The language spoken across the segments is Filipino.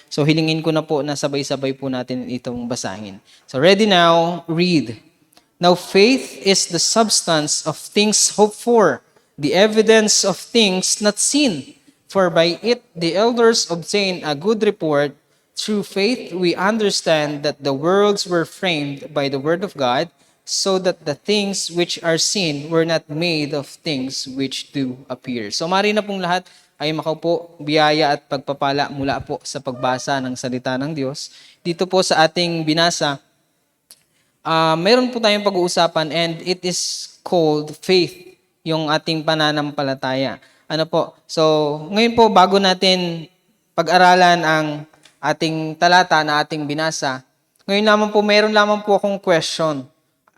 So hilingin ko na po na sabay-sabay po natin itong basahin. So ready now, read. Now faith is the substance of things hoped for, the evidence of things not seen. For by it the elders obtained a good report. Through faith we understand that the worlds were framed by the word of God, so that the things which are seen were not made of things which do appear. So mari na pong lahat ay makaupo, biyaya at pagpapala mula po sa pagbasa ng salita ng Diyos. Dito po sa ating binasa, meron po tayong pag-uusapan and it is called faith, yung ating pananampalataya. Ano po? So, ngayon po, bago natin pag-aralan ang ating talata na ating binasa, ngayon naman po, meron lamang po akong question.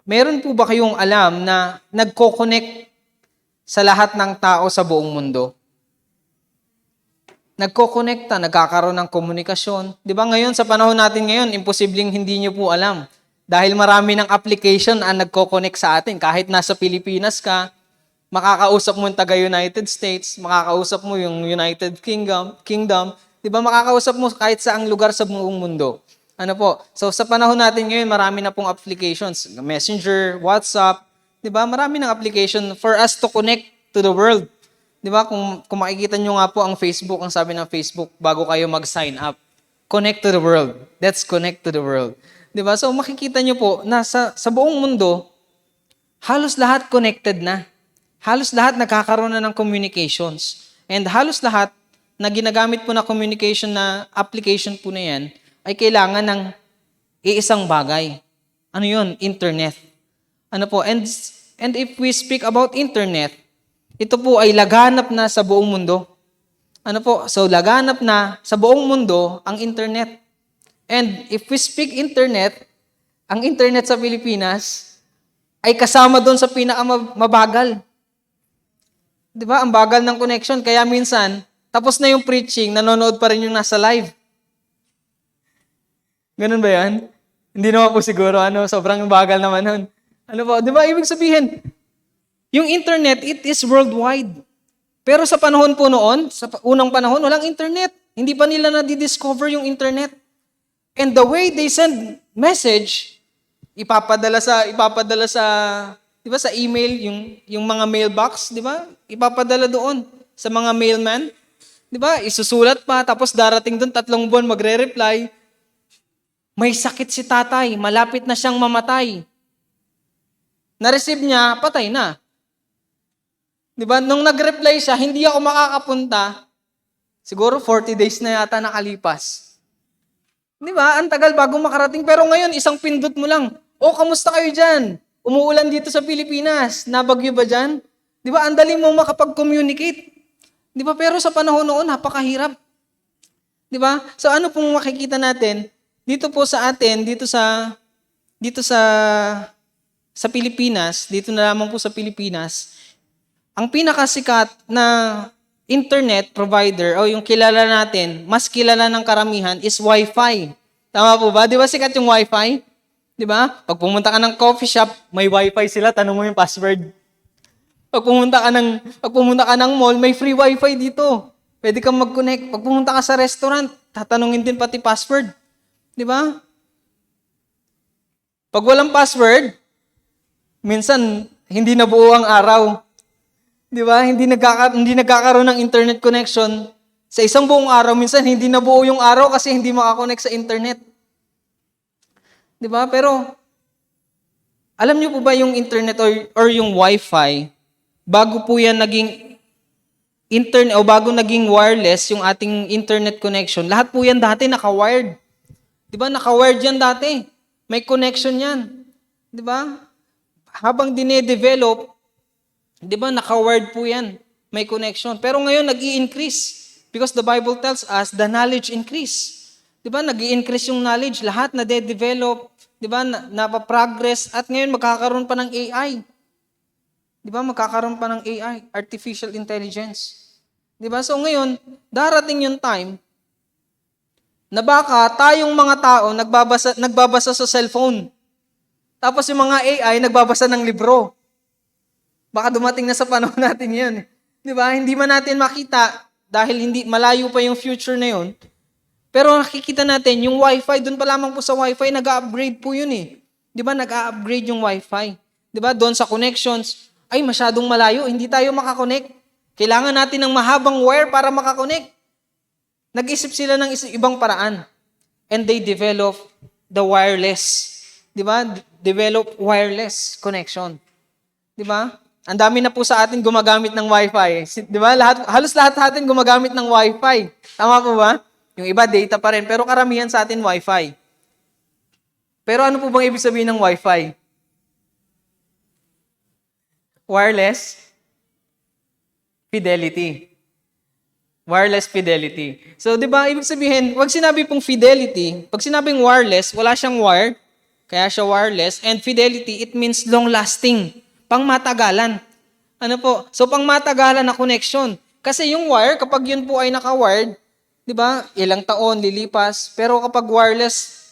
Meron po ba kayong alam na nagko-connect sa lahat ng tao sa buong mundo? Nagko-connecta, nagkakaroon ng komunikasyon. Di ba ngayon, sa panahon natin ngayon, imposibleng hindi nyo po alam. Dahil marami ng application ang nagko-connect sa atin. Kahit nasa Pilipinas ka, makakausap mo yung taga-United States, makakausap mo yung United Kingdom, di ba makakausap mo kahit saang lugar sa buong mundo. Ano po? So sa panahon natin ngayon, marami na pong applications. Messenger, WhatsApp, di ba? Marami ng application for us to connect to the world. Di ba? Kung makikita nyo nga po ang Facebook, ang sabi ng Facebook, bago kayo mag-sign up, connect to the world. Let's connect to the world. Di ba? So makikita nyo po na sa buong mundo, halos lahat connected na. Halos lahat nagkakaroon na ng communications. And halos lahat na ginagamit po na communication na application po na yan, ay kailangan ng iisang bagay. Ano yun? Internet. Ano po? And if we speak about internet, ito po ay laganap na sa buong mundo. Ano po? So laganap na sa buong mundo ang internet. And if we speak internet, ang internet sa Pilipinas ay kasama doon sa pinakamabagal. Di ba? Ang bagal ng connection. Kaya minsan, tapos na yung preaching, nanonood pa rin yung nasa live. Ganun ba yan? Hindi naman po siguro. Sobrang bagal naman nun. Ano po? Di ba? Ibig sabihin, yung internet, it is worldwide. Pero sa panahon po noon, sa unang panahon, walang internet. Hindi pa nila na-discover yung internet. And the way they send message, ipapadala sa di ba sa email yung mga mailbox, di ba? Ipapadala doon sa mga mailman. Di ba? Isusulat pa tapos darating doon 3 buwan magre-reply. May sakit si tatay, malapit na siyang mamatay. Na-receive niya, patay na. Di ba? Nung nag-reply siya, hindi ako makakapunta. Siguro 40 days na yata nakalipas. Di ba? Ang tagal bago makarating. Pero ngayon, isang pindot mo lang. Kamusta kayo dyan? Umuulan dito sa Pilipinas. Nabagyo ba dyan? Di ba? Ang dali mo makapag-communicate. Di ba? Pero sa panahon noon, napakahirap. Di ba? So ano pong makikita natin? Dito po sa atin, dito sa Pilipinas, dito na lamang po sa Pilipinas, ang pinakasikat na internet provider o yung kilala natin, mas kilala ng karamihan is Wi-Fi. Tama po ba? Di ba sikat yung Wi-Fi? Di ba? Pag pumunta ka ng coffee shop, may Wi-Fi sila, tanong mo yung password. Pag pumunta ka ng mall, may free Wi-Fi dito. Pwede kang mag-connect. Pag pumunta ka sa restaurant, tatanungin din pati password. Di ba? Pag walang password, minsan hindi nabuo ang araw. Di ba? Hindi nagkakaroon ng internet connection. Sa isang buong araw, minsan hindi nabuo yung araw kasi hindi makakonect sa internet. Di ba? Pero, alam niyo po ba yung internet or yung Wi-Fi, bago po yan naging internet o bago naging wireless yung ating internet connection, lahat po yan dati naka-wired. Di ba? Naka-wired yan dati. May connection yan. Di ba? Habang dine-develop, di ba, naka-wired po yan. May connection. Pero ngayon, nag-i-increase. Because the Bible tells us, the knowledge increase. Di ba, nag-i-increase yung knowledge. Lahat na de-develop. Di ba, napaprogress. At ngayon, magkakaroon pa ng AI. Di ba, magkakaroon pa ng AI, artificial intelligence. Di ba, so ngayon, darating yung time na baka tayong mga tao nagbabasa sa cellphone. Tapos yung mga AI, nagbabasa ng libro. Baka dumating na sa panahon natin yan. Di ba? Hindi man natin makita dahil hindi malayo pa yung future na yun. Pero nakikita natin, yung Wi-Fi, doon pa lamang po sa Wi-Fi, nag-upgrade po yun eh. Di ba, nag-upgrade yung Wi-Fi. Di ba, doon sa connections, ay masyadong malayo, hindi tayo makakonect. Kailangan natin ng mahabang wire para makakonect. Nag-isip sila ng ibang paraan. And they develop the wireless. Di ba? Develop wireless connection. Di ba? Ang dami na po sa atin gumagamit ng Wi-Fi. Di ba? Halos lahat sa atin gumagamit ng Wi-Fi. Tama po ba? Yung iba, data pa rin. Pero karamihan sa atin, Wi-Fi. Pero ano po bang ibig sabihin ng Wi-Fi? Wireless fidelity. Wireless fidelity. So, di ba, ibig sabihin, wag sinabi pong fidelity, pag sinabing wireless, wala siyang wire, kaya siya wireless, and fidelity, it means long-lasting, pangmatagalan. Ano po? So, pangmatagalan na connection. Kasi yung wire, kapag yun po ay naka-wired, di ba, ilang taon, lilipas, pero kapag wireless,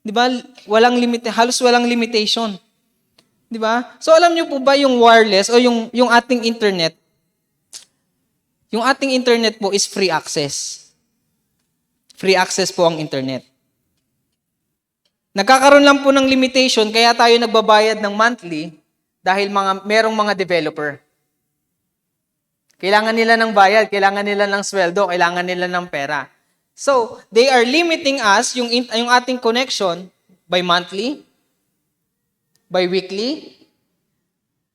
di ba, halos walang limitation. Di ba? So, alam niyo po ba yung wireless o yung ating internet, yung ating internet po is free access. Free access po ang internet. Nagkakaroon lang po ng limitation, kaya tayo nagbabayad ng monthly dahil merong mga developer. Kailangan nila ng bayad, kailangan nila ng sweldo, kailangan nila ng pera. So, they are limiting us, yung ating connection, by monthly, by weekly.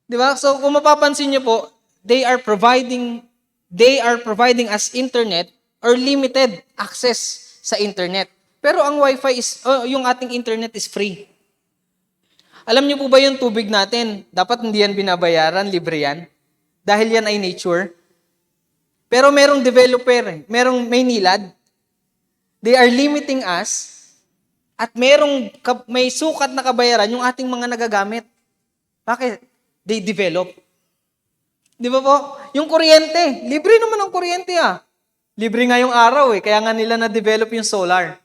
Di ba? So, kung mapapansin nyo po, they are providing us internet or limited access sa internet. Pero ang Wi-Fi yung ating internet is free. Alam niyo po ba yung tubig natin? Dapat hindi yan binabayaran, libre yan. Dahil yan ay nature. Pero merong developer, may nilad. They are limiting us at may sukat na kabayaran yung ating mga nagagamit. Bakit? They develop. Di ba po? Yung kuryente. Libre naman ang kuryente Libre nga yung araw kaya nga nila na-develop yung solar.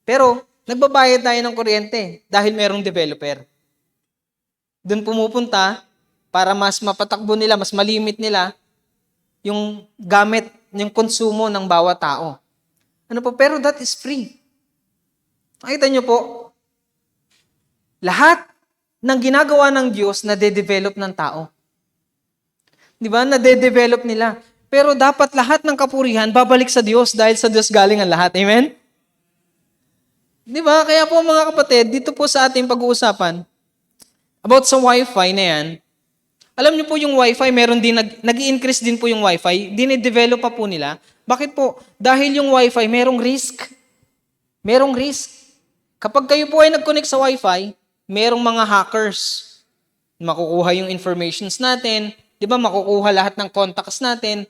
Pero, nagbabayad tayo ng kuryente dahil merong developer. Doon pumupunta para mas mapatakbo nila, mas malimit nila yung gamit, yung konsumo ng bawat tao. Ano po? Pero that is free. Nakita niyo po, lahat ng ginagawa ng Diyos na de-develop ng tao. Di ba? Na-de-develop nila. Pero dapat lahat ng kapurihan babalik sa Diyos dahil sa Diyos galing ang lahat. Amen? Di ba? Kaya po mga kapatid, dito po sa ating pag-uusapan, about sa Wi-Fi na yan, alam niyo po yung Wi-Fi, meron din, nag-i-increase din po yung Wi-Fi, dine-develop pa po nila. Bakit po? Dahil yung Wi-Fi, merong risk. Merong risk. Kapag kayo po ay nag-connect sa Wi-Fi, merong mga hackers. Makukuha yung informations natin, di ba? Makukuha lahat ng contacts natin.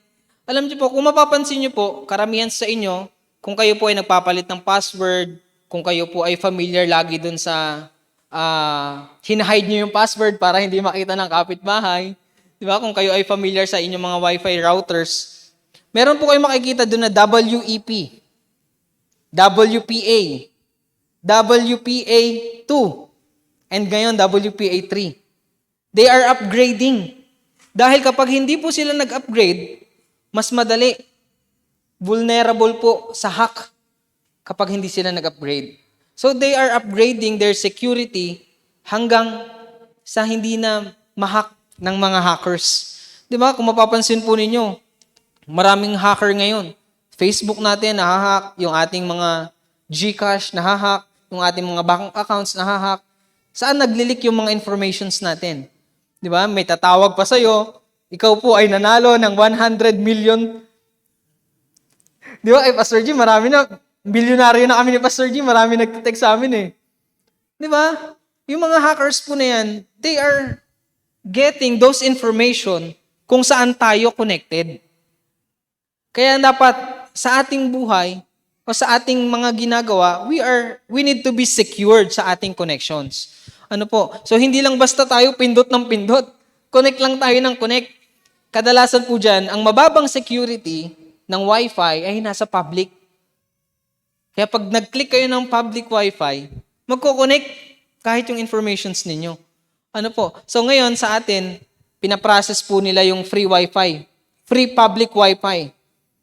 Alam niyo po, kung mapapansin niyo po, karamihan sa inyo, kung kayo po ay nagpapalit ng password, kung kayo po ay familiar lagi dun sa hinahide nyo yung password para hindi makita ng kapitbahay. Di ba? Kung kayo ay familiar sa inyong mga Wi-Fi routers, meron po kayo makikita dun na WEP, WPA, WPA2, and ngayon WPA3. They are upgrading. Dahil kapag hindi po sila nag-upgrade, mas madali, vulnerable po sa hack kapag hindi sila nag-upgrade. So they are upgrading their security hanggang sa hindi na ma-hack ng mga hackers. Di ba? Kung mapapansin po ninyo, maraming hacker ngayon. Facebook natin, nahahack. Yung ating mga GCash, nahahack. Yung ating mga bank accounts, nahahack. Saan nagli-leak yung mga informations natin? Di ba? May tatawag pa sa'yo. Ikaw po ay nanalo ng 100 million. Di ba? Ay, Pastor G, marami na. Bilyonaryo na kami ni Pastor G, marami nagte-text sa amin Di ba? Yung mga hackers po na yan, they are getting those information kung saan tayo connected. Kaya dapat sa ating buhay o sa ating mga ginagawa, we need to be secured sa ating connections. Ano po? So hindi lang basta tayo pindot ng pindot. Connect lang tayo ng connect. Kadalasan po dyan, ang mababang security ng Wi-Fi ay nasa public. Kaya pag nag-click kayo ng public Wi-Fi, magko-connect kahit yung informations ninyo. Ano po? So ngayon sa atin, pinaprocess po nila yung free Wi-Fi. Free public Wi-Fi.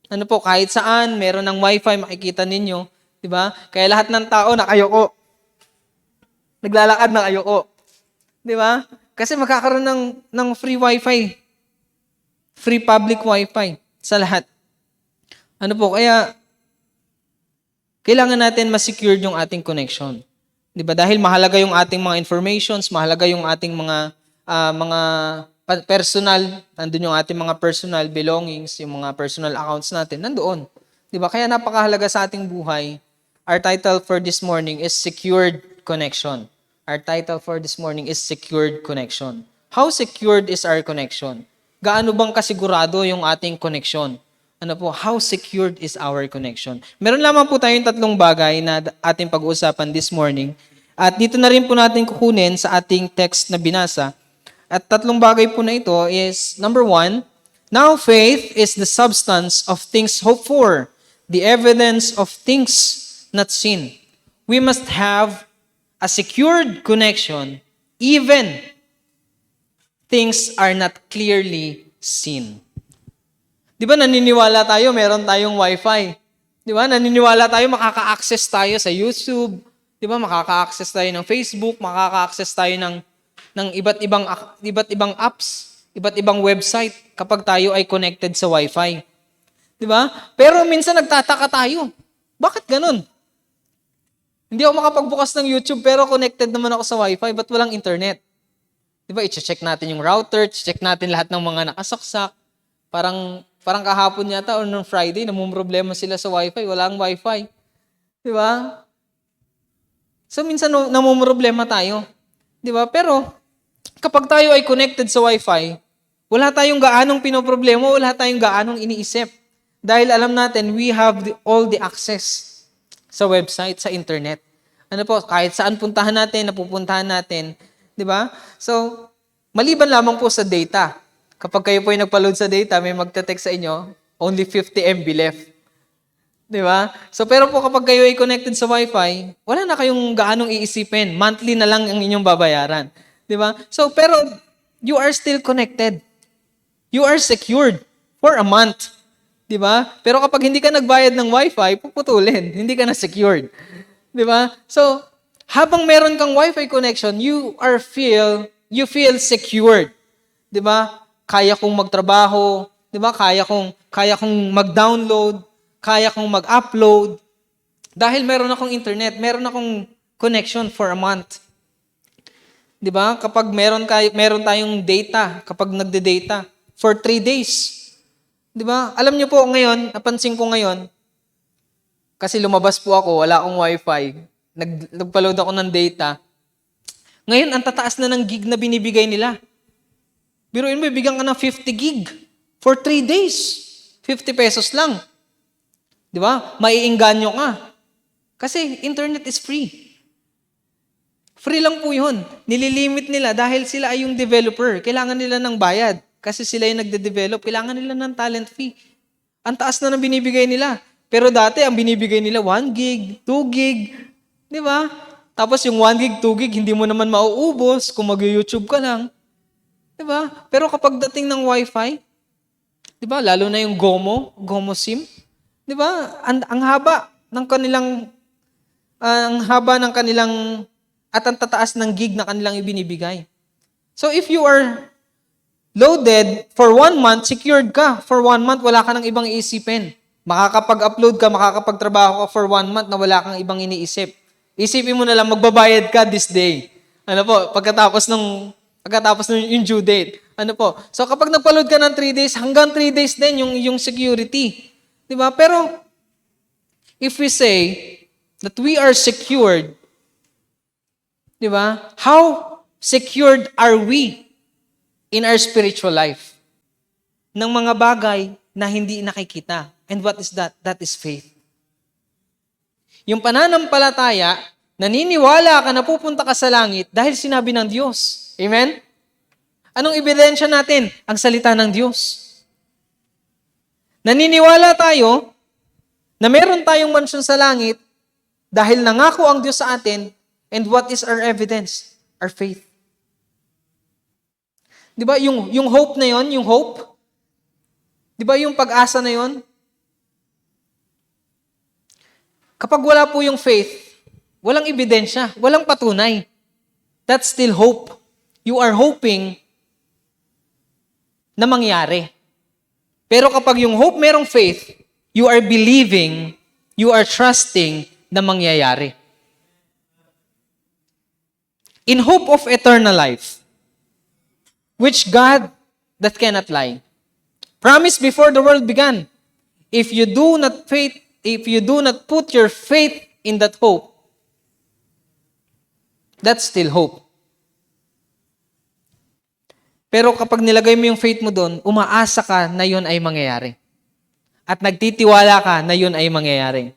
Ano po, kahit saan, meron ng wifi, makikita ninyo. Di ba? Kaya lahat ng tao nakayoko. Naglalakad nakayoko. Di ba? Kasi magkakaroon ng free wifi. Free public wifi sa lahat. Ano po, kaya kailangan natin ma-secure yung ating connection. 'Di ba? Dahil mahalaga yung ating mga informations, mahalaga yung ating mga personal, nandun yung ating mga personal belongings, yung mga personal accounts natin, nandoon. 'Di ba? Kaya napakahalaga sa ating buhay. Our title for this morning is Secured Connection. Our title for this morning is Secured Connection. How secured is our connection? Gaano bang kasigurado yung ating connection? Ano po, how secured is our connection? Meron lamang po tayong tatlong bagay na ating pag-uusapan this morning. At dito na rin po natin kukunin sa ating text na binasa. At tatlong bagay po na ito is, number one, now faith is the substance of things hoped for, the evidence of things not seen. We must have a secured connection even things are not clearly seen. Di ba naniniwala tayo, meron tayong wifi. Di ba? Naniniwala tayo, makaka-access tayo sa YouTube. Di ba? Makaka-access tayo ng Facebook, makaka-access tayo ng iba't ibang apps, iba't ibang website kapag tayo ay connected sa wifi. Di ba? Pero minsan nagtataka tayo. Bakit ganun? Hindi ako makapagbukas ng YouTube pero connected naman ako sa wifi, ba't walang internet? Di ba? I-check natin yung router, check natin lahat ng mga nakasaksak. Parang kahapon yata o nung Friday, namumroblema sila sa wifi, walang wifi. Di ba? So minsan namumroblema tayo. Di ba? Pero kapag tayo ay connected sa wifi, wala tayong gaanong pinoproblema, wala tayong gaanong iniisip. Dahil alam natin, we have all the access sa website, sa internet. Ano po, kahit saan puntahan natin, napupuntahan natin. Di ba? So, maliban lamang po sa data. Kapag kayo po ay nagpa-load sa data, may magte-text sa inyo, only 50 MB left. Di ba? So, pero po kapag kayo ay connected sa Wi-Fi, wala na kayong gaanong iisipin. Monthly na lang ang inyong babayaran. Di ba? So, pero you are still connected. You are secured for a month. Di ba? Pero kapag hindi ka nagbayad ng Wi-Fi, puputulin. Hindi ka na secured. Di ba? So, habang meron kang Wi-Fi connection, you feel secured. Di ba? Kaya kong magtrabaho, 'di ba? Kaya kong mag-download, kaya kong mag-upload dahil meron akong internet, meron akong connection for a month. 'Di ba? Kapag meron tayong data, kapag nagde-data for 3 days. 'Di ba? Alam niyo po ngayon, napansin ko ngayon kasi lumabas po ako, wala akong wifi. Nagpa-load ako ng data. Ngayon, ang tataas na ng gig na binibigay nila. Biruin mo, bigyan ka ng 50 gig for 3 days. 50 pesos lang. Di ba? Maiinganyo ka. Kasi internet is free. Free lang po yun. Nililimit nila dahil sila ay yung developer. Kailangan nila ng bayad. Kasi sila yung nagde-develop. Kailangan nila ng talent fee. Ang taas na ng binibigay nila. Pero dati, ang binibigay nila 1 gig, 2 gig. Di ba? Tapos yung 1 gig, 2 gig, hindi mo naman mauubos kung mag-YouTube ka lang. Diba? Pero kapag dating ng Wi-Fi, diba? Lalo na yung Gomo SIM, diba? Ang haba ng kanilang at ang tataas ng gig na kanilang ibinibigay. So if you are loaded for 1 month, secured ka. For 1 month, wala ka ng ibang iisipin. Makakapag-upload ka, makakapagtrabaho ka for 1 month na wala kang ibang iniisip. Isipin mo na lang, magbabayad ka this day. Ano po, pagkatapos ng yung due date. Ano po? So kapag nagpa-load ka ng 3 days, hanggang 3 days din yung security. 'Di ba? Pero if we say that we are secured, 'di ba? How secured are we in our spiritual life? Ng mga bagay na hindi nakikita. And what is that? That is faith. Yung pananampalataya, naniniwala ka na pupunta ka sa langit dahil sinabi ng Diyos. Amen? Anong ebidensya natin? Ang salita ng Diyos. Naniniwala tayo na meron tayong mansyon sa langit dahil nangako ang Diyos sa atin, and what is our evidence? Our faith. Di ba yung hope na yon, yung hope? Di ba yung pag-asa na yon? Kapag wala po yung faith, walang ebidensya, walang patunay. That's still hope. You are hoping na mangyari. Pero kapag yung hope merong faith, you are believing, you are trusting na mangyayari. In hope of eternal life, which God that cannot lie, promised before the world began, if you do not put your faith in that hope, that's still hope. Pero kapag nilagay mo yung faith mo doon, umaasa ka na yun ay mangyayari. At nagtitiwala ka na yun ay mangyayari.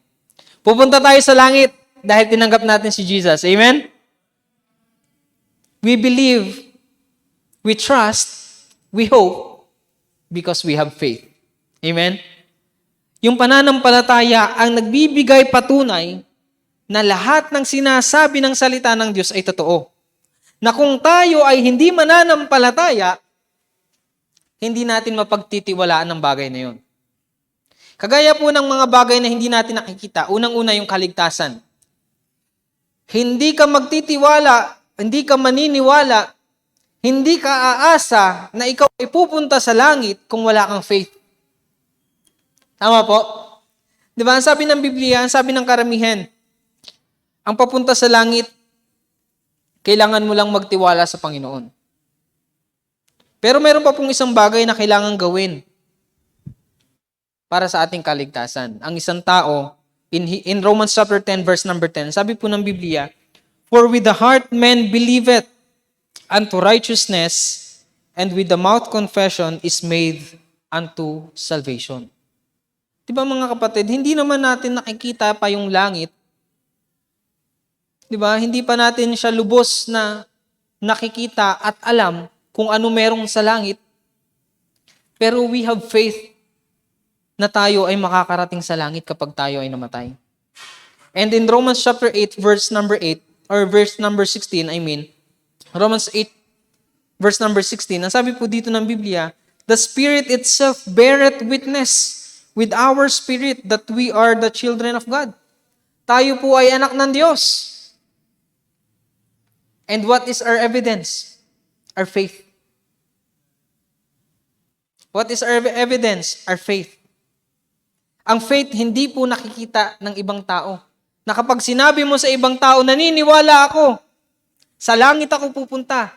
Pupunta tayo sa langit dahil tinanggap natin si Jesus. Amen? We believe, we trust, we hope, because we have faith. Amen? Yung pananampalataya ang nagbibigay patunay na lahat ng sinasabi ng salita ng Diyos ay totoo. Na kung tayo ay hindi mananampalataya, hindi natin mapagtitiwalaan ng bagay na yun. Kagaya po ng mga bagay na hindi natin nakikita, unang-una yung kaligtasan. Hindi ka magtitiwala, hindi ka maniniwala, hindi ka aasa na ikaw ay pupunta sa langit kung wala kang faith. Tama po? Di ba? Ang sabi ng Biblia, ang sabi ng karamihan, ang papunta sa langit, kailangan mo lang magtiwala sa Panginoon. Pero meron pa pong isang bagay na kailangan gawin para sa ating kaligtasan. Ang isang tao, in Romans chapter 10, verse number 10, sabi po ng Biblia, for with the heart man believeth unto righteousness, and with the mouth confession is made unto salvation. Diba mga kapatid, hindi naman natin nakikita pa yung langit. Diba? Hindi pa natin siya lubos na nakikita at alam kung ano merong sa langit. Pero we have faith na tayo ay makakarating sa langit kapag tayo ay namatay. And in Romans chapter 8, verse number 8, or verse number 16, Romans 8, verse number 16, ang sabi po dito ng Biblia, the Spirit itself beareth witness with our spirit that we are the children of God. Tayo po ay anak ng Diyos. And what is our evidence? Our faith. What is our evidence? Our faith. Ang faith hindi po nakikita ng ibang tao. Na kapag sinabi mo sa ibang tao, naniniwala ako, sa langit ako pupunta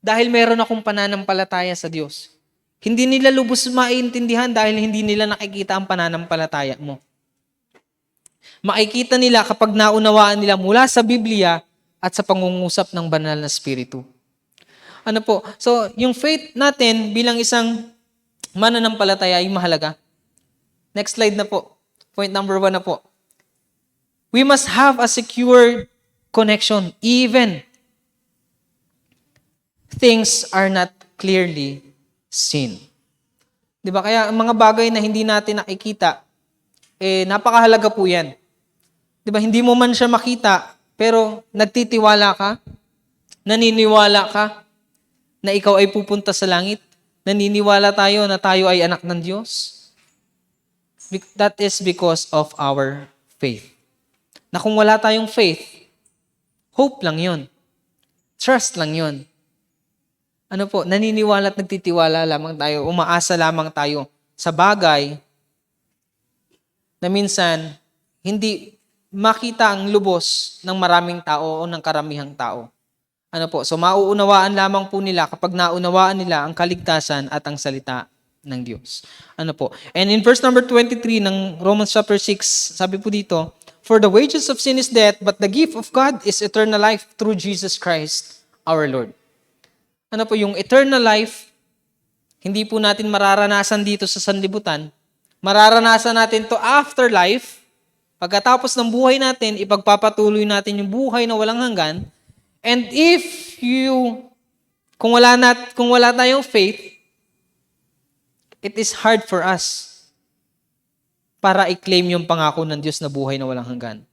dahil meron akong pananampalataya sa Diyos. Hindi nila lubos maintindihan dahil hindi nila nakikita ang pananampalataya mo. Makikita nila kapag naunawaan nila mula sa Biblia at sa pangungusap ng banal na Espiritu. Ano po? So, yung faith natin bilang isang mananampalataya ay mahalaga. Next slide na po. Point number 1 na po. We must have a secure connection even things are not clearly seen. Di ba? Kaya ang mga bagay na hindi natin nakikita, napakahalaga po yan. Di ba? Hindi mo man siya makita, pero nagtitiwala ka, naniniwala ka na ikaw ay pupunta sa langit, naniniwala tayo na tayo ay anak ng Diyos. That is because of our faith. Na kung wala tayong faith, hope lang yun. Trust lang yun. Ano po, naniniwala at nagtitiwala lamang tayo, umaasa lamang tayo sa bagay na minsan hindi makita ang lubos ng maraming tao o ng karamihang tao. Ano po, so mauunawaan lamang po nila kapag naunawaan nila ang kaligtasan at ang salita ng Diyos. Ano po, and in verse number 23 ng Romans chapter 6, sabi po dito, for the wages of sin is death, but the gift of God is eternal life through Jesus Christ, our Lord. Ano po, yung eternal life, hindi po natin mararanasan dito sa sanlibutan. Mararanasan natin to after life. Pagkatapos ng buhay natin, ipagpapatuloy natin yung buhay na walang hanggan. And kung wala tayong faith, it is hard for us para i-claim yung pangako ng Diyos na buhay na walang hanggan.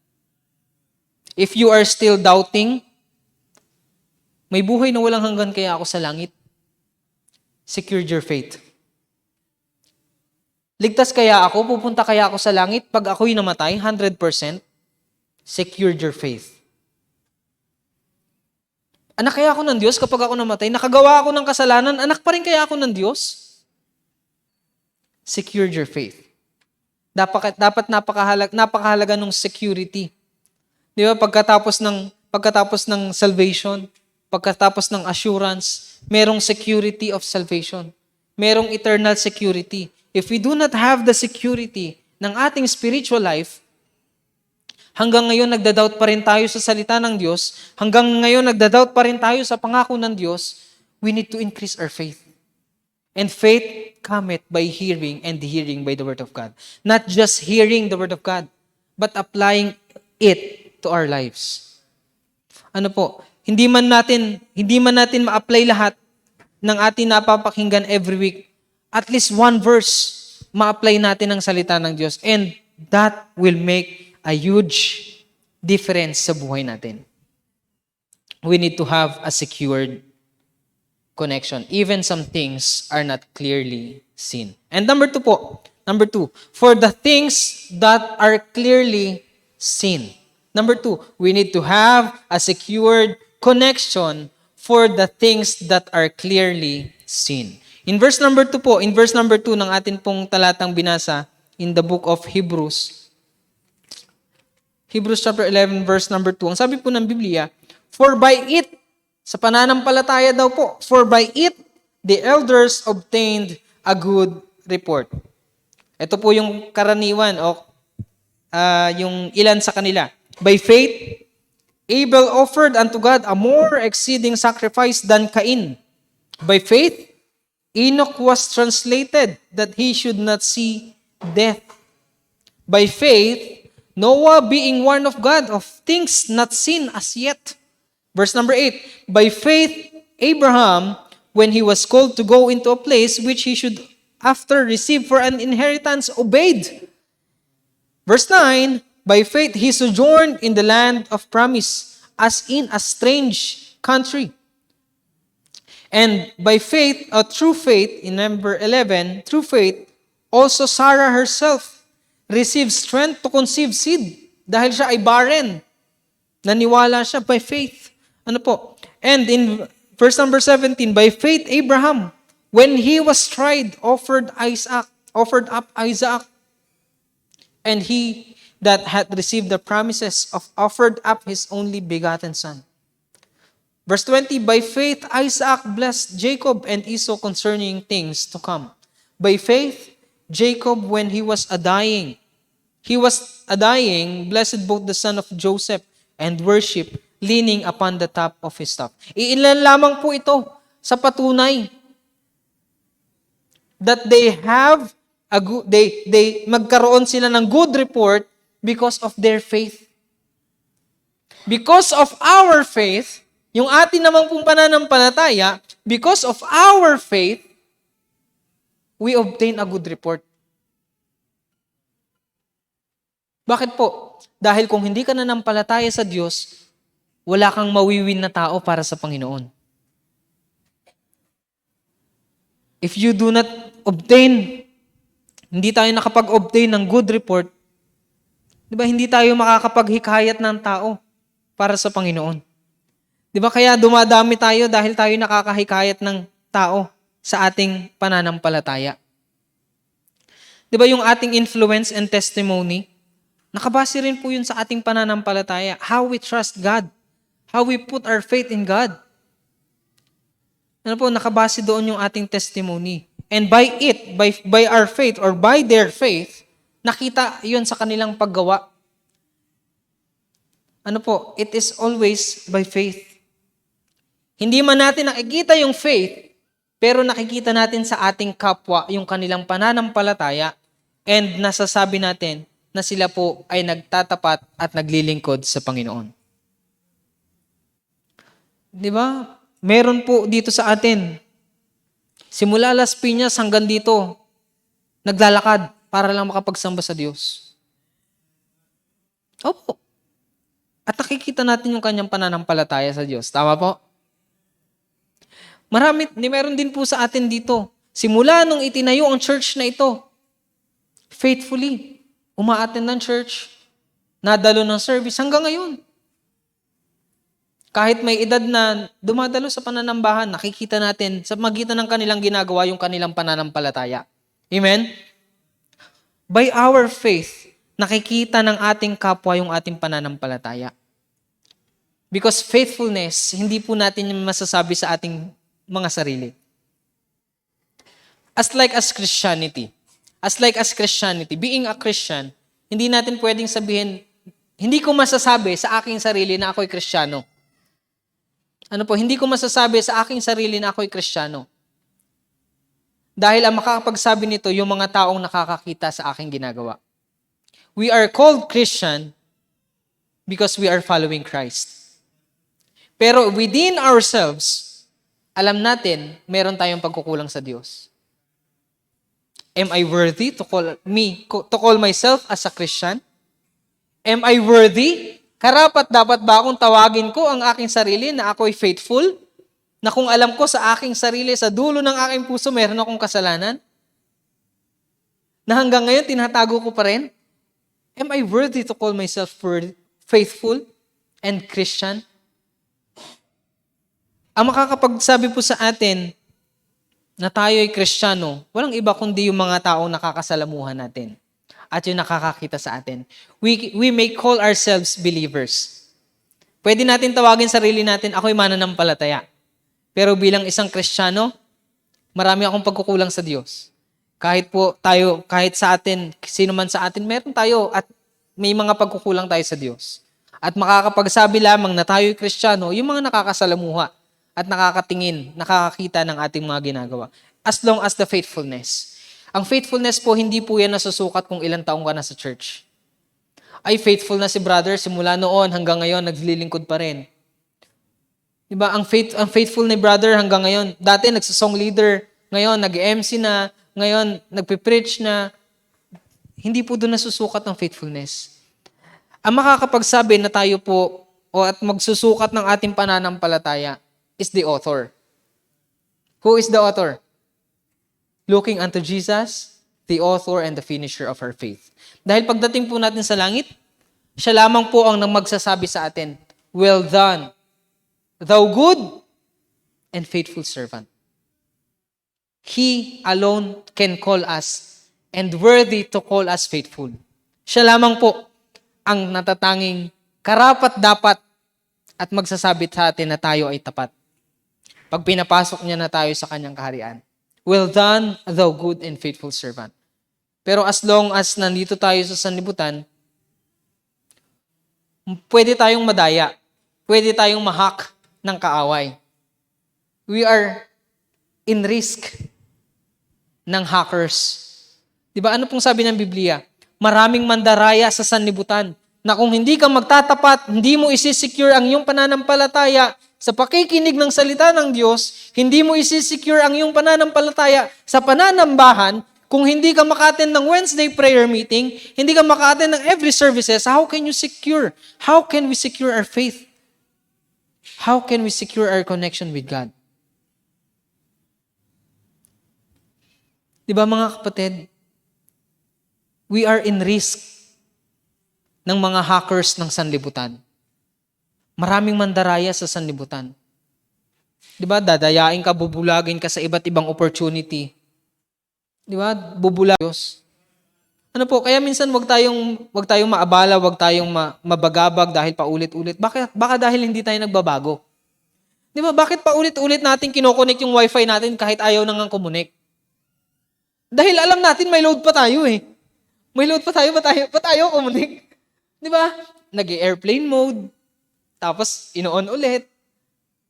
If you are still doubting, may buhay na walang hanggan kaya ako sa langit, secure your faith. Ligtas kaya ako? Pupunta kaya ako sa langit pag ako'y namatay? 100%? Secured your faith. Anak kaya ako ng Diyos kapag ako namatay? Nakagawa ako ng kasalanan, anak pa rin kaya ako ng Diyos? Secured your faith. Dapat napakahalaga ng security. Di ba? Pagkatapos ng salvation, pagkatapos ng assurance, merong security of salvation. Merong eternal security. If we do not have the security ng ating spiritual life, hanggang ngayon nagda-doubt pa rin tayo sa salita ng Diyos, hanggang ngayon nagda-doubt pa rin tayo sa pangako ng Diyos, we need to increase our faith. And faith cometh by hearing, and hearing by the Word of God. Not just hearing the Word of God, but applying it to our lives. Ano po, hindi man natin ma-apply lahat ng ating napapakinggan every week. At least one verse ma-apply natin ang salita ng Diyos. And that will make a huge difference sa buhay natin. We need to have a secured connection. Even some things are not clearly seen. And number two, for the things that are clearly seen. Number two, we need to have a secured connection for the things that are clearly seen. In verse number 2 ng atin pong talatang binasa in the book of Hebrews chapter 11, verse number 2, ang sabi po ng Biblia, for by it, sa pananampalataya daw po, for by it, the elders obtained a good report. Ito po yung karaniwan o yung ilan sa kanila. By faith, Abel offered unto God a more exceeding sacrifice than Cain. By faith, Enoch was translated that he should not see death. By faith, Noah being warned of God of things not seen as yet. Verse number 8, by faith, Abraham, when he was called to go into a place which he should after receive for an inheritance, obeyed. Verse 9, by faith, he sojourned in the land of promise, as in a strange country. And by faith, through faith, in number 11, through faith, also Sarah herself received strength to conceive seed dahil siya ay barren. Naniwala siya by faith. Ano po? And in verse number 17, by faith, Abraham, when he was tried, offered up Isaac. And he that had received the promises offered up his only begotten son. Verse 20, by faith Isaac blessed Jacob and Esau concerning things to come. By faith, Jacob, when he was a-dying, blessed both the son of Joseph and worship, leaning upon the top of his staff. Iilan lamang po ito sa patunay that they have they magkaroon sila ng good report because of their faith. Because of our faith, yung atin namang pong pananampalataya, because of our faith, we obtain a good report. Bakit po? Dahil kung hindi ka nanampalataya sa Diyos, wala kang mawiwin na tao para sa Panginoon. If you do not obtain, hindi tayo nakapag-obtain ng good report, di ba hindi tayo makakapaghikayat ng tao para sa Panginoon? Di ba kaya dumadami tayo dahil tayo nakakahikayat ng tao sa ating pananampalataya? Di ba yung ating influence and testimony, nakabase rin po yun sa ating pananampalataya. How we trust God. How we put our faith in God. Ano po, nakabase doon yung ating testimony. And by it, by our faith or by their faith, nakita yun sa kanilang paggawa. Ano po, it is always by faith. Hindi man natin nakikita yung faith, pero nakikita natin sa ating kapwa yung kanilang pananampalataya and nasasabi natin na sila po ay nagtatapat at naglilingkod sa Panginoon. Di ba? Meron po dito sa atin, simula Las Piñas hanggang dito, naglalakad para lang makapagsamba sa Diyos. Opo. At nakikita natin yung kanyang pananampalataya sa Diyos. Tama po? Meron din po sa atin dito. Simula nung itinayo ang church na ito, faithfully, umaattend ng church, nadalo ng service hanggang ngayon. Kahit may edad na dumadalo sa pananambahan, nakikita natin sa magitan ng kanilang ginagawa yung kanilang pananampalataya. Amen? By our faith, nakikita ng ating kapwa yung ating pananampalataya. Because faithfulness, hindi po natin masasabi sa ating mga sarili. As Christianity, being a Christian, hindi natin pwedeng sabihin, hindi ko masasabi sa aking sarili na ako'y Kristiyano. Hindi ko masasabi sa aking sarili na ako'y Kristiyano. Dahil ang makakapagsabi nito, yung mga taong nakakakita sa aking ginagawa. We are called Christian because we are following Christ. Pero within ourselves, alam natin, meron tayong pagkukulang sa Diyos. Am I worthy to call myself as a Christian? Am I worthy? Karapat dapat ba akong tawagin ko ang aking sarili na ako'y faithful? Na kung alam ko sa aking sarili, sa dulo ng aking puso, meron akong kasalanan? Na hanggang ngayon, tinatago ko pa rin? Am I worthy to call myself faithful and Christian? Ang makakapagsabi po sa atin na tayo ay Kristiyano, walang iba kundi yung mga taong nakakasalamuhan natin at yung nakakakita sa atin. We may call ourselves believers. Pwede natin tawagin sarili natin, ako'y mananampalataya. Pero bilang isang Kristiyano, marami akong pagkukulang sa Diyos. Kahit sa atin, sino man sa atin, meron tayo at may mga pagkukulang tayo sa Diyos. At makakapagsabi lamang na tayo'y Kristiyano, yung mga nakakasalamuha at nakakatingin, nakakakita ng ating mga ginagawa. As long as the faithfulness. Ang faithfulness po, hindi po yan nasusukat kung ilang taong ka na sa church. Ay, faithful na si brother, simula noon hanggang ngayon, naglilingkod pa rin. Diba? Ang faithful ni brother hanggang ngayon, dati nagsasong leader, ngayon nag-MC na, ngayon nagpipreach na, hindi po doon nasusukat ng faithfulness. Ang makakapagsabi na tayo po, at magsusukat ng ating pananampalataya, is the author. Who is the author? Looking unto Jesus, the author and the finisher of our faith. Dahil pagdating po natin sa langit, siya lamang po ang magsasabi sa atin, well done, thou good and faithful servant. He alone can call us and worthy to call us faithful. Siya lamang po ang natatanging karapat-dapat at magsasabi sa atin na tayo ay tapat. Pag pinapasok niya na tayo sa kanyang kaharian. Well done, thou good and faithful servant. Pero as long as nandito tayo sa sanlibutan, pwede tayong madaya. Pwede tayong mahak ng kaaway. We are in risk ng hackers. Diba? Ano pong sabi ng Biblia? Maraming mandaraya sa sanlibutan na kung hindi ka magtatapat, hindi mo isi-secure ang iyong pananampalataya sa pakikinig ng salita ng Diyos, hindi mo isi-secure ang iyong pananampalataya sa pananambahan, kung hindi ka maka-attend ng Wednesday prayer meeting, hindi ka maka-attend ng every services, how can you secure? How can we secure our faith? How can we secure our connection with God? Diba mga kapatid? We are in risk ng mga hackers ng sanlibutan. Maraming mandaraya sa sanlibutan. Diba? Dadayain ka, bubulagin ka sa iba't ibang opportunity. Diba? Bubulagos. Ano po, kaya minsan wag tayong maabala, wag tayong mabagabag dahil paulit-ulit. Baka dahil hindi tayo nagbabago. Diba? Bakit paulit-ulit natin kinokonek yung wifi natin kahit ayaw nang kumonek? Dahil alam natin may load pa tayo eh. May load pa tayo, pa tayo kumonek? Diba? Nag-airplane mode, tapos ino-on ulit.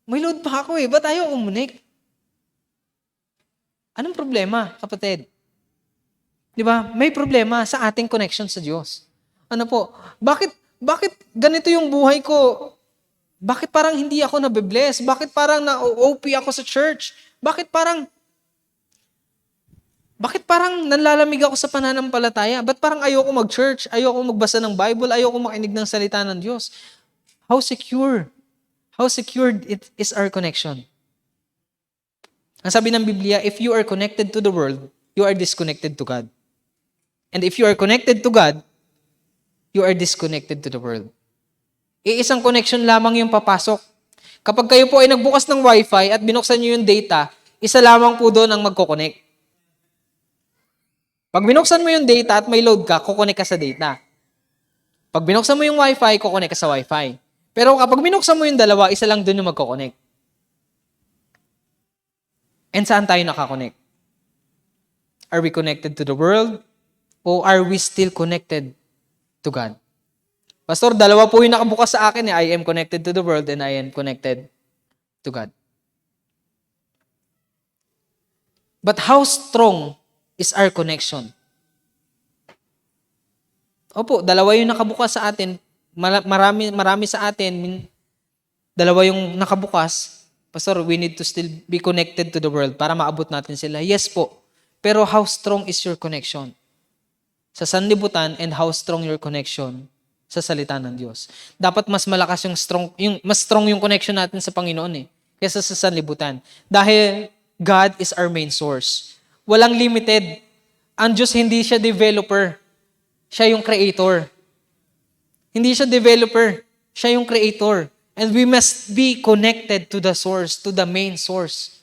May load pa ako eh, ba't tayo umunik? Anong problema, kapatid? Diba? May problema sa ating connection sa Diyos. Ano po? Bakit ganito yung buhay ko? Bakit parang hindi ako nabibless? Bakit parang na-OP ako sa church? Bakit parang nanlalamig ako sa pananampalataya? Ba't parang ayoko mag-church? Ayoko magbasa ng Bible? Ayoko makinig ng salita ng Diyos? How secured it is our connection? Ang sabi ng Biblia, if you are connected to the world, you are disconnected to God. And if you are connected to God, you are disconnected to the world. Iisang connection lamang yung papasok. Kapag kayo po ay nagbukas ng Wi-Fi at binuksan nyo yung data, isa lamang po doon ang magkoconnect. Pag binuksan mo yung data at may load ka, kukonek ka sa data. Pag binuksan mo yung Wi-Fi, kukonek ka sa Wi-Fi. Pero kapag binuksan mo yung dalawa, isa lang doon yung magkoconnect. And saan tayo nakakonect? Are we connected to the world? O are we still connected to God? Pastor, dalawa po yung nakabukas sa akin. I am connected to the world and I am connected to God. But how strong is our connection? Opo, dalawa yung nakabukas sa atin. Marami sa atin. Dalawa yung nakabukas. Pastor, we need to still be connected to the world para maabot natin sila. Yes po. Pero how strong is your connection sa sanlibutan and how strong your connection sa salita ng Diyos? Dapat mas malakas mas strong yung connection natin sa Panginoon kaysa sa sanlibutan. Dahil God is our main source. Walang limited. Ang Diyos hindi siya developer. Siya yung creator. Hindi siya developer. Siya yung creator. And we must be connected to the source, to the main source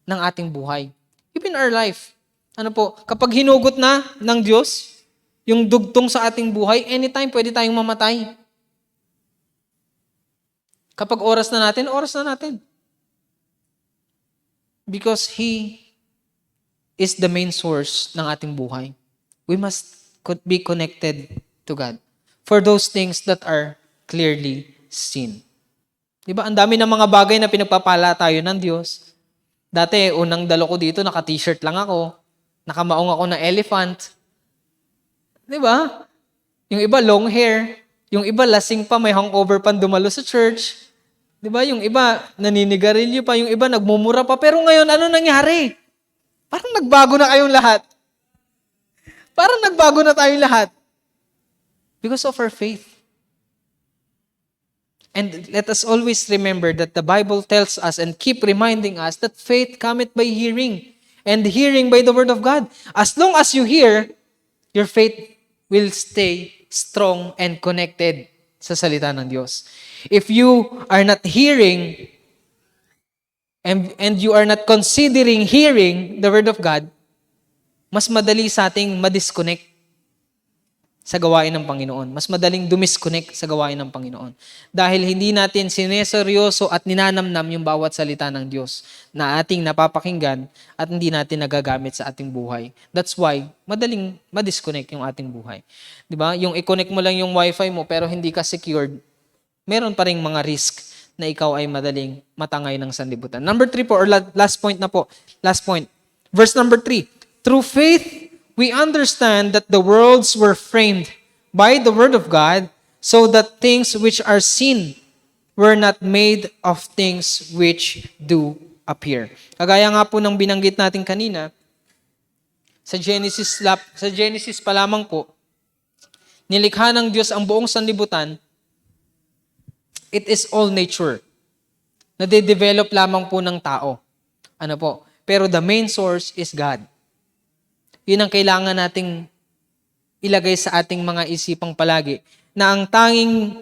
ng ating buhay. Even our life. Ano po, kapag hinugot na ng Diyos, yung dugtong sa ating buhay, anytime pwede tayong mamatay. Kapag oras na natin, oras na natin. Because He is the main source ng ating buhay. We must be connected to God for those things that are clearly seen. Diba? Ang dami ng mga bagay na pinagpapala tayo ng Diyos. Dati, unang dalo ko dito, naka-t-shirt lang ako. Nakamaong ako na elephant. Diba? Yung iba, long hair. Yung iba, lasing pa, may hangover pa dumalo sa church. Diba? Yung iba, naninigarilyo pa. Yung iba, nagmumura pa. Pero ngayon, ano nangyari? Parang nagbago na kayong lahat. Parang nagbago na tayong lahat. Because of our faith. And let us always remember that the Bible tells us and keep reminding us that faith cometh by hearing. And hearing by the word of God. As long as you hear, your faith will stay strong and connected sa salita ng Diyos. If you are not hearing and you are not considering hearing the word of God, mas madali sa ating ma-disconnect sa gawain ng Panginoon. Mas madaling dumisconnect sa gawain ng Panginoon. Dahil hindi natin sineseryoso at ninanamnam yung bawat salita ng Diyos na ating napapakinggan at hindi natin nagagamit sa ating buhay. That's why madaling ma-disconnect yung ating buhay. 'Di ba? Yung i-connect mo lang yung wifi mo pero hindi ka secured, meron pa ring mga risk na ikaw ay madaling matangay ng sanlibutan. Number 3 po, or last point na po. Last point. Verse number 3. Through faith, we understand that the worlds were framed by the word of God, so that things which are seen were not made of things which do appear. Kagaya nga po ng binanggit natin kanina, sa Genesis pa lamang po, nilikha ng Diyos ang buong sanlibutan. It is all nature. Nade-develop lamang po ng tao. Ano po? Pero the main source is God. Yun ang kailangan nating ilagay sa ating mga isipang palagi. Na ang tanging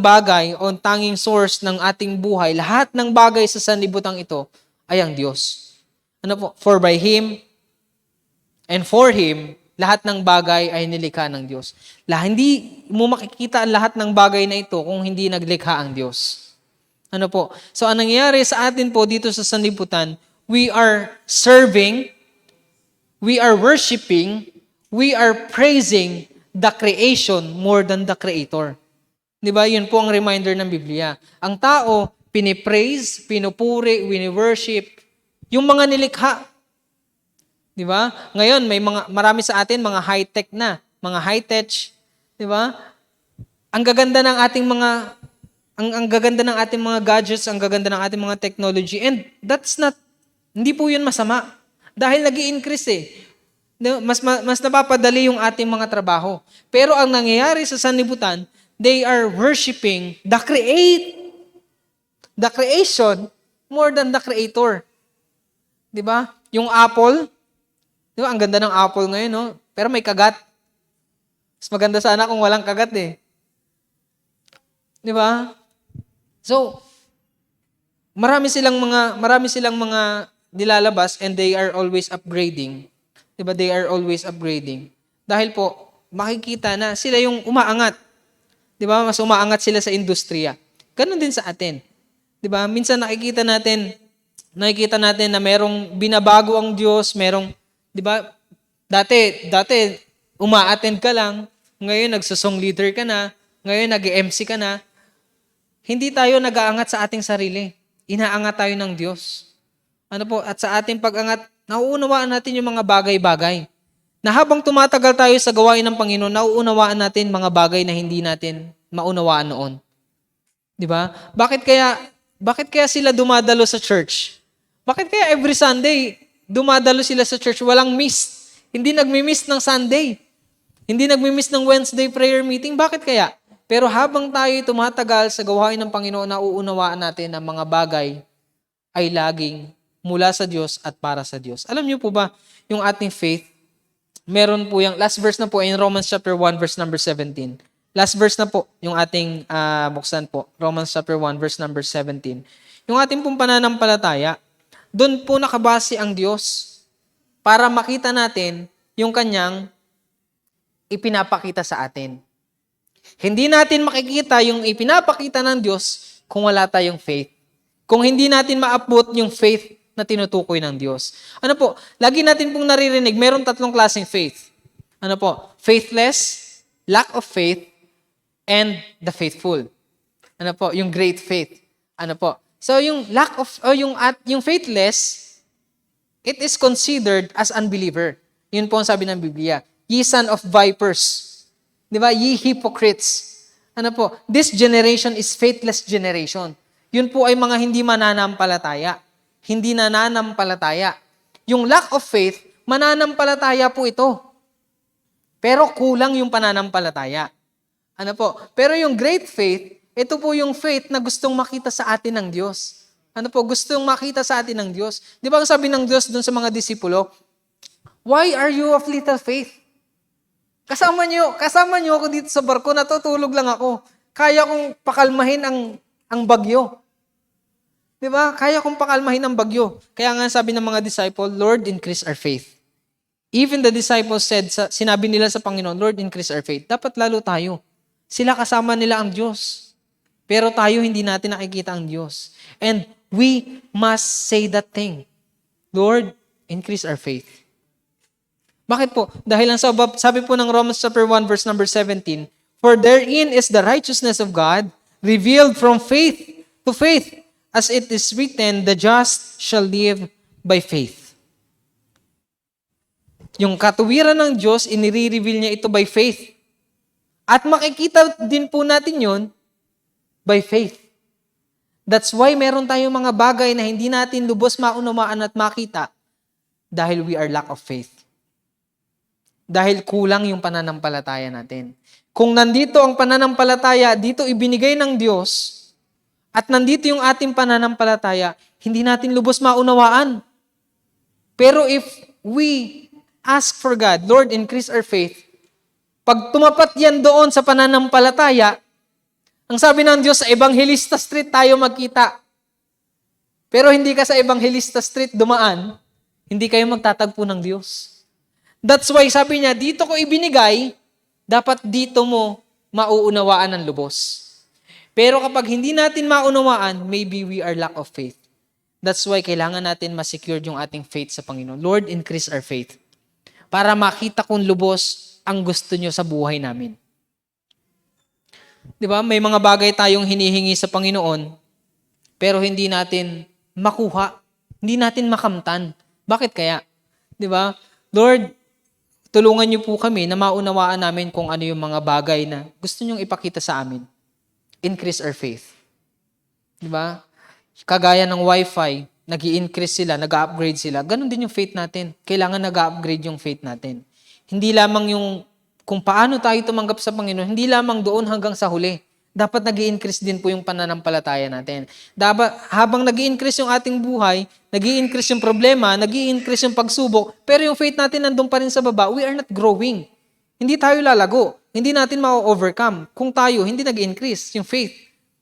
bagay o ang tanging source ng ating buhay, lahat ng bagay sa sanlibutan ito ay ang Diyos. Ano po? For by Him and for Him, lahat ng bagay ay nilikha ng Diyos. Hindi mo makikita ang lahat ng bagay na ito kung hindi naglikha ang Diyos. Ano po? So, ang nangyayari sa atin po dito sa sanlibutan, we are serving, we are worshiping, we are praising the creation more than the Creator. Di ba? Yun po ang reminder ng Biblia. Ang tao, pinipraise, pinupuri, wini-worship, yung mga nilikha. Di ba? Ngayon, marami sa atin, mga high-tech na, mga high-tech. Di ba? Ang gaganda ng ating mga gadgets, ang gaganda ng ating mga technology, and hindi po yun masama. Dahil nag-i-increase Mas napapadali yung ating mga trabaho. Pero ang nangyayari sa sanlibutan, they are worshiping the creation more than the Creator. 'Di ba? Yung Apple, Di ba? Ang ganda ng apple ngayon, no? Pero may kagat. Mas maganda sana kung walang kagat eh. Di ba? So, marami silang mga nilalabas and they are always upgrading. 'Di ba? They are always upgrading. Dahil po makikita na sila yung umaangat. 'Di ba? Mas umaangat sila sa industriya. Ganon din sa atin. 'Di ba? Minsan nakikita natin na merong binabago ang Diyos, merong 'di ba? Dati uma-attend ka lang, ngayon nagso-song leader ka na, ngayon nag-MC ka na. Hindi tayo nag-aangat sa ating sarili. Inaangat tayo ng Diyos. At sa ating pag-angat, nauunawaan natin yung mga bagay-bagay. Na habang tumatagal tayo sa gawain ng Panginoon, nauunawaan natin mga bagay na hindi natin maunawaan noon. 'Di ba? Bakit kaya sila dumadalo sa church? Bakit kaya every Sunday dumadalo sila sa church, walang miss? Hindi nagmi-miss ng Sunday. Hindi nagmi-miss ng Wednesday prayer meeting. Bakit kaya? Pero habang tayo tumatagal sa gawain ng Panginoon, nauunawaan natin na mga bagay ay laging mula sa Diyos at para sa Diyos. Alam niyo po ba, yung ating faith, meron po yung, last verse na po in Romans chapter 1 verse number 17. Last verse na po, yung ating buksan po, Romans chapter 1 verse number 17. Yung ating pong pananampalataya, doon po nakabase ang Diyos para makita natin yung kanyang ipinapakita sa atin. Hindi natin makikita yung ipinapakita ng Diyos kung wala tayong faith. Kung hindi natin maabot yung faith na tinutukoy ng Diyos. Lagi natin pong naririnig, meron 3 klaseng faith. Faithless, lack of faith, and the faithful. Yung great faith. So yung lack of, yung faithless, it is considered as unbeliever. Yun po ang sabi ng Biblia. Ye son of vipers. Di ba? Ye hypocrites. This generation is faithless generation. Yun po ay mga hindi mananampalataya. Hindi nananampalataya. Yung lack of faith, mananampalataya po ito. Pero kulang yung pananampalataya. Pero yung great faith, ito po yung faith na gustong makita sa atin ng Diyos. Gustong makita sa atin ng Diyos. Di ba ang sabi ng Diyos dun sa mga disipulo? Why are you of little faith? Kasama niyo ako dito sa barko, natutulog lang ako. Kaya kong pakalmahin ang bagyo. Di ba? Kaya kong pakalmahin ang bagyo. Kaya nga sabi ng mga disciple, Lord, increase our faith. Even the disciples said, sinabi nila sa Panginoon, Lord, increase our faith. Dapat lalo tayo. Sila kasama nila ang Diyos. Pero tayo hindi natin nakikita ang Diyos. And we must say that thing. Lord, increase our faith. Bakit po? Dahil ang sabi po ng Romans chapter 1 verse number 17, for therein is the righteousness of God revealed from faith to faith, as it is written, the just shall live by faith. Yung katuwiran ng Diyos, inire-reveal niya ito by faith. At makikita din po natin yun by faith. That's why meron tayong mga bagay na hindi natin lubos maunawaan at makita dahil we are lack of faith. Dahil kulang yung pananampalataya natin. Kung nandito ang pananampalataya, dito ibinigay ng Diyos, at nandito yung ating pananampalataya, hindi natin lubos maunawaan. Pero if we ask for God, Lord, increase our faith, pag tumapat yan doon sa pananampalataya, ang sabi ng Diyos, sa Evangelista Street tayo magkita. Pero hindi ka sa Evangelista Street dumaan, hindi kayo magtatagpo ng Diyos. That's why sabi niya, dito ko ibinigay, dapat dito mo mauunawaan ng lubos. Pero kapag hindi natin maunawaan, maybe we are lack of faith. That's why kailangan natin ma-secure yung ating faith sa Panginoon. Lord, increase our faith. Para makita kung lubos ang gusto nyo sa buhay namin. Di ba? May mga bagay tayong hinihingi sa Panginoon, pero hindi natin makuha. Hindi natin makamtan. Bakit kaya? Di ba? Lord, tulungan niyo po kami na maunawaan namin kung ano yung mga bagay na gusto niyong ipakita sa amin. Increase our faith. Di ba? Kagaya ng wifi, nag-i-increase sila, nag-upgrade sila. Ganon din yung faith natin. Kailangan nag-upgrade yung faith natin. Hindi lamang yung kung paano tayo tumanggap sa Panginoon, hindi lamang doon hanggang sa huli. dapat nag-i-increase din po yung pananampalataya natin. Dapat, habang nag-i-increase yung ating buhay, nag-i-increase yung problema, nag-i-increase yung pagsubok, pero yung faith natin nandun pa rin sa baba, we are not growing. Hindi tayo lalago. Hindi natin ma-overcome kung tayo hindi nag-i-increase yung faith.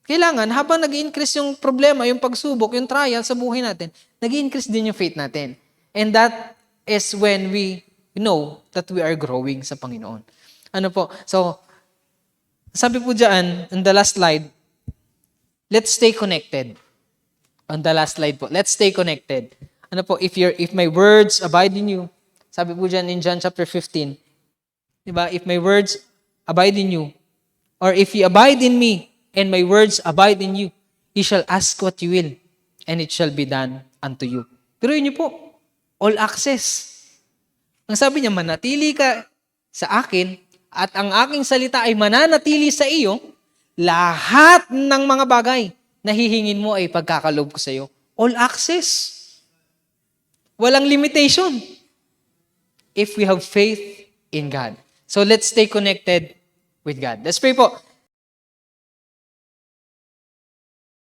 Kailangan, habang nag-i-increase yung problema, yung pagsubok, yung trial sa buhay natin, nag-i-increase din yung faith natin. And that is when we know that we are growing sa Panginoon. Ano po? So, sabi po dyan, on the last slide, let's stay connected. On the last slide po, let's stay connected. Ano po, if my words abide in you, sabi po dyan in John chapter 15, diba? If my words abide in you, or if you abide in me, and my words abide in you, you shall ask what you will, and it shall be done unto you. Pero yun po, all access. Ang sabi niya, manatili ka sa akin, at ang aking salita ay mananatili sa iyo, lahat ng mga bagay na hihingin mo ay pagkakaloob ko sa iyo. All access. Walang limitation. If we have faith in God. So let's stay connected with God. Let's pray po.